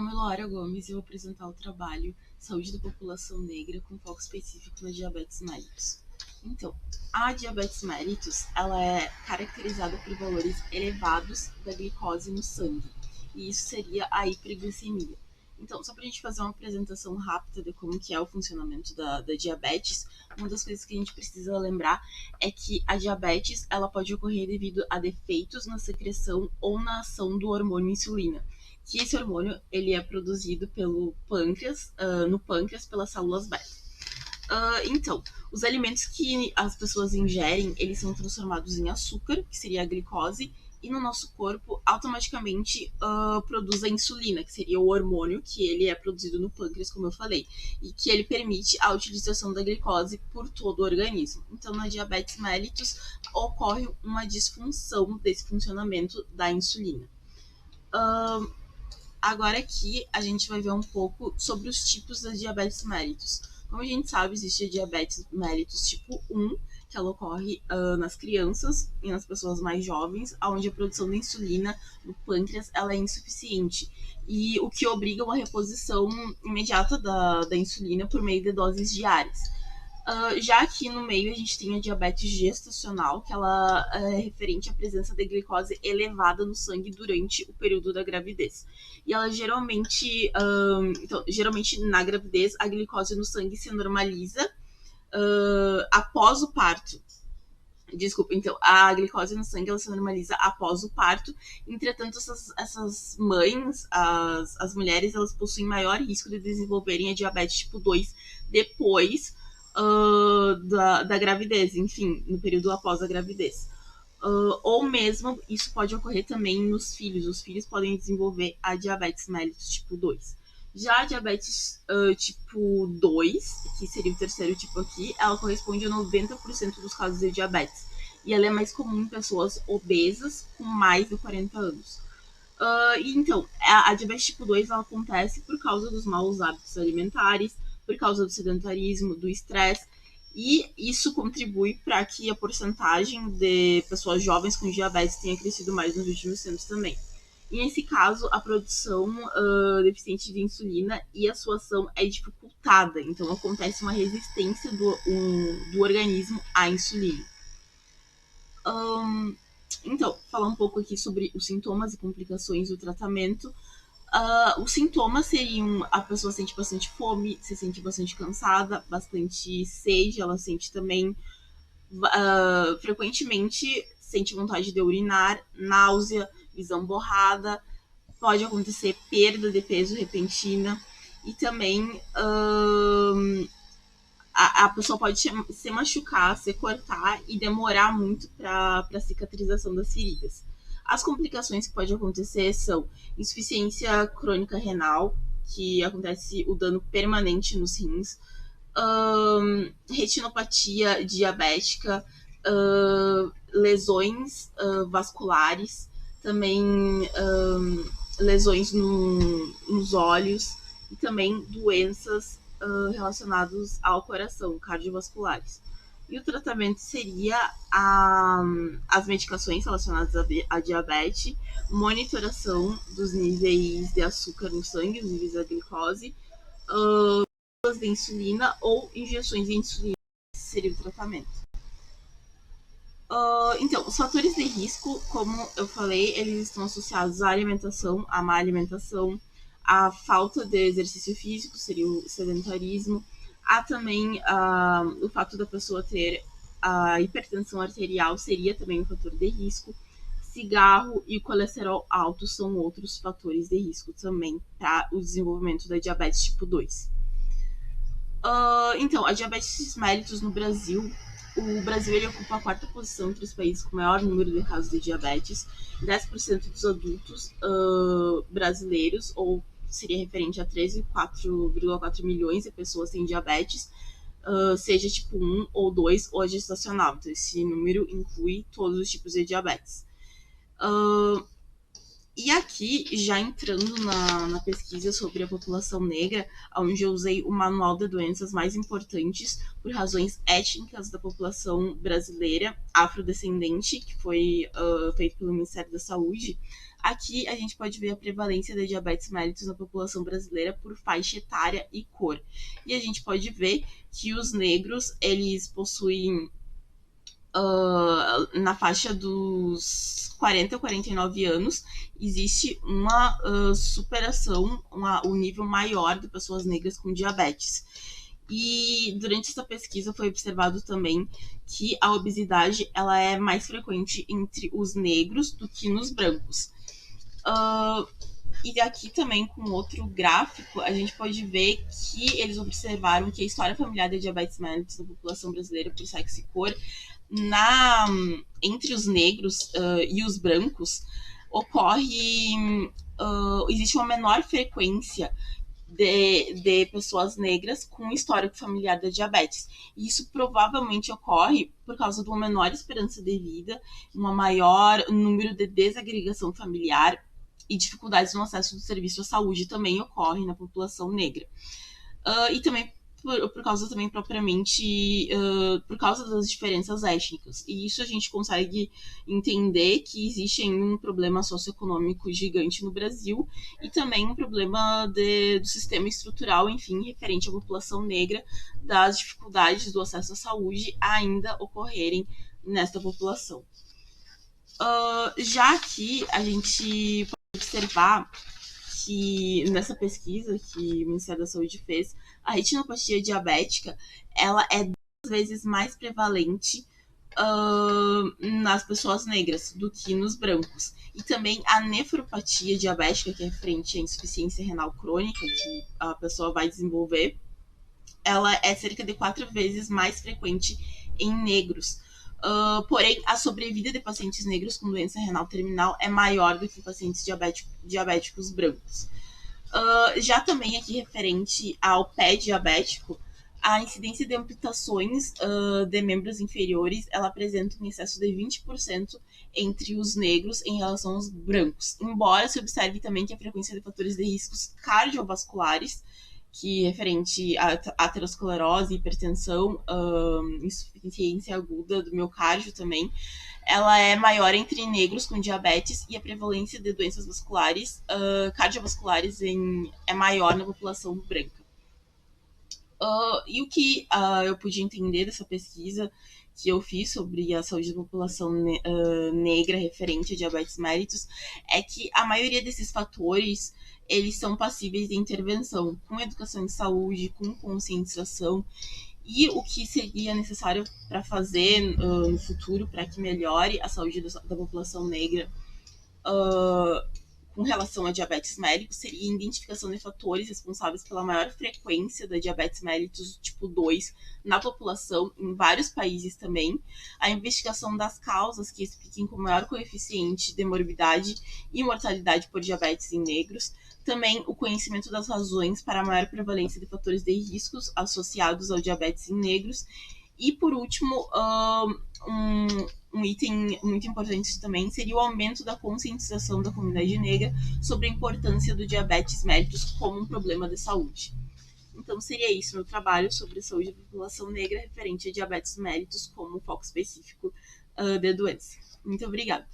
nome é Laura Gomes e eu vou apresentar o trabalho Saúde da População Negra com foco específico na diabetes mellitus. Então, a diabetes mellitus ela é caracterizada por valores elevados da glicose no sangue, e isso seria a hiperglicemia. Então, só para a gente fazer uma apresentação rápida de como que é o funcionamento da diabetes, uma das coisas que a gente precisa lembrar é que a diabetes ela pode ocorrer devido a defeitos na secreção ou na ação do hormônio insulina, que esse hormônio ele é produzido pelo pâncreas, no pâncreas pelas células beta. Então, os alimentos que as pessoas ingerem, eles são transformados em açúcar, que seria a glicose, e no nosso corpo automaticamente produz a insulina, que seria o hormônio que ele é produzido no pâncreas, como eu falei, e que ele permite a utilização da glicose por todo o organismo. Então, na diabetes mellitus ocorre uma disfunção desse funcionamento da insulina. Agora aqui a gente vai ver um pouco sobre os tipos da diabetes mellitus. Como a gente sabe, existe a diabetes mellitus tipo 1, que ela ocorre nas crianças e nas pessoas mais jovens, onde a produção de insulina no pâncreas ela é insuficiente, e o que obriga uma reposição imediata da insulina por meio de doses diárias. Já aqui no meio a gente tem a diabetes gestacional, que ela é referente à presença de glicose elevada no sangue durante o período da gravidez. E ela geralmente, geralmente na gravidez, a glicose no sangue se normaliza após o parto. Desculpa, então, a glicose no sangue ela se normaliza após o parto. Entretanto, essas mães, as mulheres, elas possuem maior risco de desenvolverem a diabetes tipo 2 depois da gravidez, enfim, no período após a gravidez. Ou mesmo, isso pode ocorrer também nos filhos. Os filhos podem desenvolver a diabetes mellitus tipo 2. Já a diabetes tipo 2, que seria o terceiro tipo aqui, ela corresponde a 90% dos casos de diabetes. E ela é mais comum em pessoas obesas com mais de 40 anos. Então, a diabetes tipo 2 ela acontece por causa dos maus hábitos alimentares, por causa do sedentarismo, do estresse, e isso contribui para que a porcentagem de pessoas jovens com diabetes tenha crescido mais nos últimos tempos também. E nesse caso, a produção deficiente de insulina e a sua ação é dificultada, então acontece uma resistência do organismo à insulina. Então, falar um pouco aqui sobre os sintomas e complicações do tratamento. Os sintomas seriam: a pessoa sente bastante fome, se sente bastante cansada, bastante sede, ela sente também, frequentemente, sente vontade de urinar, náusea, visão borrada, pode acontecer perda de peso repentina, e também a pessoa pode se machucar, se cortar e demorar muito para a cicatrização das feridas. As complicações que podem acontecer são insuficiência crônica renal, que acontece o dano permanente nos rins, retinopatia diabética, lesões vasculares, também lesões nos olhos, e também doenças relacionados ao coração, cardiovasculares. E o tratamento seria as medicações relacionadas à diabetes, monitoração dos níveis de açúcar no sangue, os níveis da glicose, de insulina ou injeções de insulina. Esse seria o tratamento. Então, os fatores de risco, como eu falei, eles estão associados à alimentação, à má alimentação, a falta de exercício físico, seria o sedentarismo. Há também o fato da pessoa ter a hipertensão arterial, seria também um fator de risco. Cigarro e colesterol alto são outros fatores de risco também para o desenvolvimento da diabetes tipo 2. Então, a diabetes mellitus no Brasil, o Brasil ele ocupa a 4ª posição entre os países com maior número de casos de diabetes. 10% dos adultos brasileiros, ou seria referente a 13,4 milhões de pessoas têm diabetes, seja tipo 1 ou 2 ou gestacional. Então, esse número inclui todos os tipos de diabetes. E aqui, já entrando na pesquisa sobre a população negra, onde eu usei o manual de doenças mais importantes por razões étnicas da população brasileira afrodescendente, que foi feito pelo Ministério da Saúde, Aqui a gente pode ver a prevalência da diabetes mellitus na população brasileira por faixa etária e cor. E a gente pode ver que os negros, eles possuem na faixa dos 40 a 49 anos, existe uma superação, um nível maior de pessoas negras com diabetes. E durante essa pesquisa foi observado também que a obesidade ela é mais frequente entre os negros do que nos brancos. E aqui também com outro gráfico, a gente pode ver que eles observaram que a história familiar da diabetes mellitus na população brasileira por sexo e cor entre os negros e os brancos ocorre existe uma menor frequência de pessoas negras com histórico familiar da diabetes. E isso provavelmente ocorre por causa de uma menor esperança de vida, um maior número de desagregação familiar e dificuldades no acesso do serviço à saúde também ocorre na população negra. E também por causa também propriamente por causa das diferenças étnicas. E isso a gente consegue entender que existe ainda um problema socioeconômico gigante no Brasil e também um problema do sistema estrutural, enfim, referente à população negra, das dificuldades do acesso à saúde ainda ocorrerem nesta população. Já que a gente pode observar que nessa pesquisa que o Ministério da Saúde fez, a retinopatia diabética ela é 10 vezes mais prevalente nas pessoas negras do que nos brancos. E também a nefropatia diabética, que é referente à insuficiência renal crônica que a pessoa vai desenvolver, ela é cerca de 4 vezes mais frequente em negros. Porém, a sobrevida de pacientes negros com doença renal terminal é maior do que pacientes diabéticos brancos. Já também aqui referente ao pé diabético, a incidência de amputações de membros inferiores, ela apresenta um excesso de 20% entre os negros em relação aos brancos. Embora se observe também que a frequência de fatores de riscos cardiovasculares, que referente à aterosclerose, hipertensão, insuficiência aguda do miocárdio também, ela é maior entre negros com diabetes e a prevalência de doenças vasculares, cardiovasculares é maior na população branca. E o que eu pude entender dessa pesquisa que eu fiz sobre a saúde da população negra referente a diabetes mellitus é que a maioria desses fatores eles são passíveis de intervenção com educação em saúde, com conscientização, e o que seria necessário para fazer no futuro para que melhore a saúde da população negra com relação a diabetes mellitus seria a identificação de fatores responsáveis pela maior frequência da diabetes mellitus tipo 2 na população, em vários países também, a investigação das causas que expliquem com maior coeficiente de morbidade e mortalidade por diabetes em negros, também o conhecimento das razões para a maior prevalência de fatores de riscos associados ao diabetes em negros, e por último, um item muito importante também seria o aumento da conscientização da comunidade negra sobre a importância do diabetes mellitus como um problema de saúde. Então seria isso meu trabalho sobre a saúde da população negra referente a diabetes mellitus como foco específico da doença. Muito obrigada.